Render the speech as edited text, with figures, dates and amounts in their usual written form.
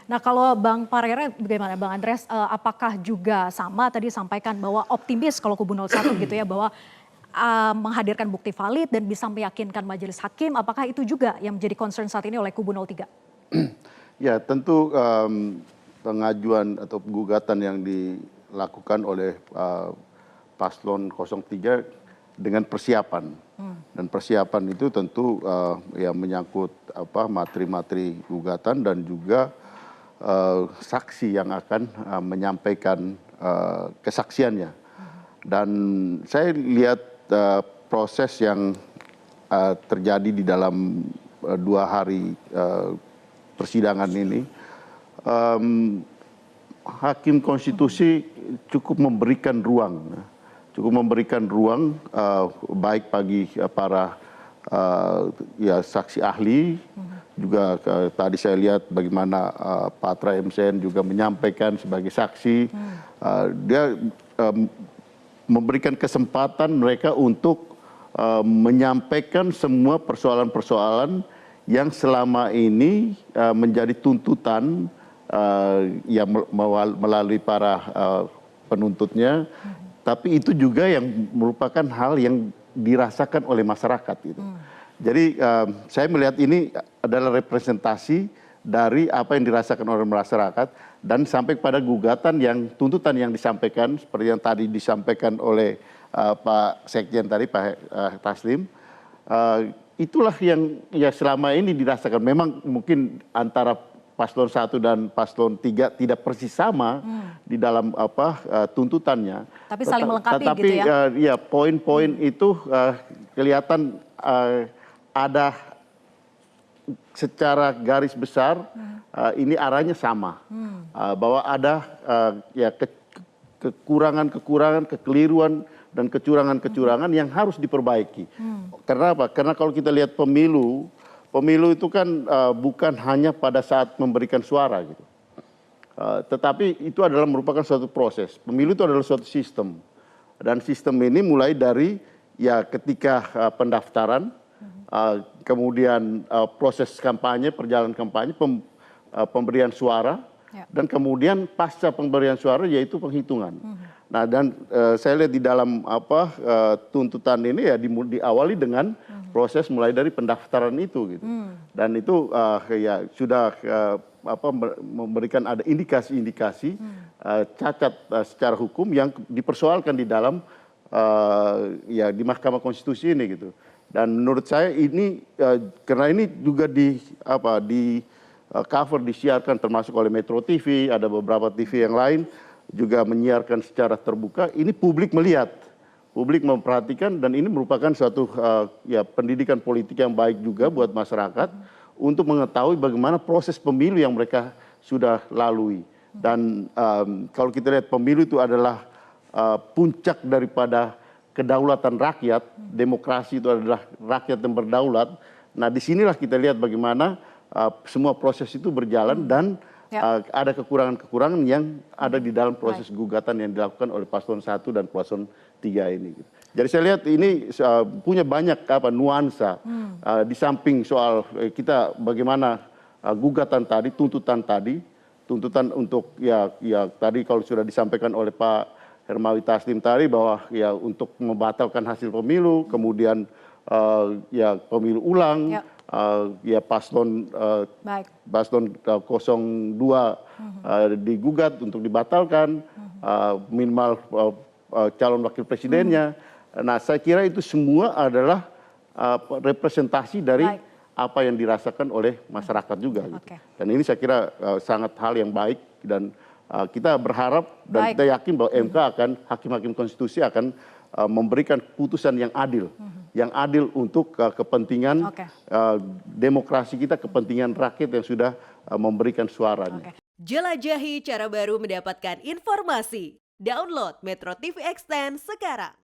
Nah kalau Bang Parera bagaimana Bang Andreas, apakah juga sama tadi sampaikan bahwa optimis kalau kubu 01 gitu ya bahwa menghadirkan bukti valid dan bisa meyakinkan majelis hakim, apakah itu juga yang menjadi concern saat ini oleh kubu 03? Ya tentu pengajuan atau gugatan yang dilakukan oleh paslon 03 dengan persiapan. Dan persiapan itu tentu ya menyangkut materi-materi gugatan dan juga saksi yang akan menyampaikan kesaksiannya. Dan saya lihat proses yang terjadi di dalam 2 hari persidangan ini, hakim konstitusi cukup memberikan ruang, baik bagi para saksi ahli, juga tadi saya lihat bagaimana Patra MCN juga menyampaikan sebagai saksi, dia memberikan kesempatan mereka untuk menyampaikan semua persoalan-persoalan yang selama ini menjadi tuntutan yang melalui para penuntutnya, tapi itu juga yang merupakan hal yang dirasakan oleh masyarakat gitu. Jadi saya melihat ini adalah representasi dari apa yang dirasakan oleh masyarakat dan sampai pada gugatan yang tuntutan yang disampaikan seperti yang tadi disampaikan oleh Pak Sekjen tadi, Pak Taslim. Itulah yang ya selama ini dirasakan. Memang mungkin antara paslon 1 dan paslon 3 tidak persis sama di dalam tuntutannya. Tapi saling melengkapi Tetapi gitu ya? Ya poin-poin itu kelihatan ada secara garis besar ini arahnya sama. Bahwa ada ya kekurangan-kekurangan, kekeliruan dan kecurangan-kecurangan yang harus diperbaiki. Karena apa? Karena kalau kita lihat pemilu itu kan bukan hanya pada saat memberikan suara gitu. Tetapi itu adalah merupakan suatu proses. Pemilu itu adalah suatu sistem. Dan sistem ini mulai dari ya ketika pendaftaran, kemudian proses kampanye, perjalanan kampanye, pemberian suara, dan kemudian pasca pemberian suara yaitu penghitungan. Nah dan saya lihat di dalam tuntutan ini ya diawali dengan proses mulai dari pendaftaran itu gitu. Dan itu ya sudah memberikan ada indikasi-indikasi cacat secara hukum yang dipersoalkan di dalam ya di Mahkamah Konstitusi ini gitu. Dan menurut saya ini karena ini juga di cover disiarkan termasuk oleh Metro TV, ada beberapa TV yang lain juga menyiarkan secara terbuka. Ini publik melihat, publik memperhatikan, dan ini merupakan suatu ya pendidikan politik yang baik juga buat masyarakat untuk mengetahui bagaimana proses pemilu yang mereka sudah lalui. Dan kalau kita lihat pemilu itu adalah puncak daripada kedaulatan rakyat, demokrasi itu adalah rakyat yang berdaulat. Nah disinilah kita lihat bagaimana semua proses itu berjalan dan ada kekurangan-kekurangan yang ada di dalam proses gugatan yang dilakukan oleh paslon 1 dan paslon 3 ini. Jadi saya lihat ini punya banyak nuansa di samping soal kita bagaimana gugatan tadi, tuntutan untuk ya tadi kalau sudah disampaikan oleh Pak Hermawi Taslim tadi bahwa ya untuk membatalkan hasil pemilu, kemudian ya pemilu ulang. Ya paslon 02 digugat untuk dibatalkan, minimal calon wakil presidennya. Nah saya kira itu semua adalah representasi dari apa yang dirasakan oleh masyarakat juga. Gitu. Dan ini saya kira sangat hal yang baik dan kita berharap dan kita yakin bahwa MK akan, hakim-hakim konstitusi akan memberikan putusan yang adil. Yang adil untuk kepentingan demokrasi kita, kepentingan rakyat yang sudah memberikan suaranya. Jelajahi cara baru mendapatkan informasi. Download Metro TV Extend sekarang.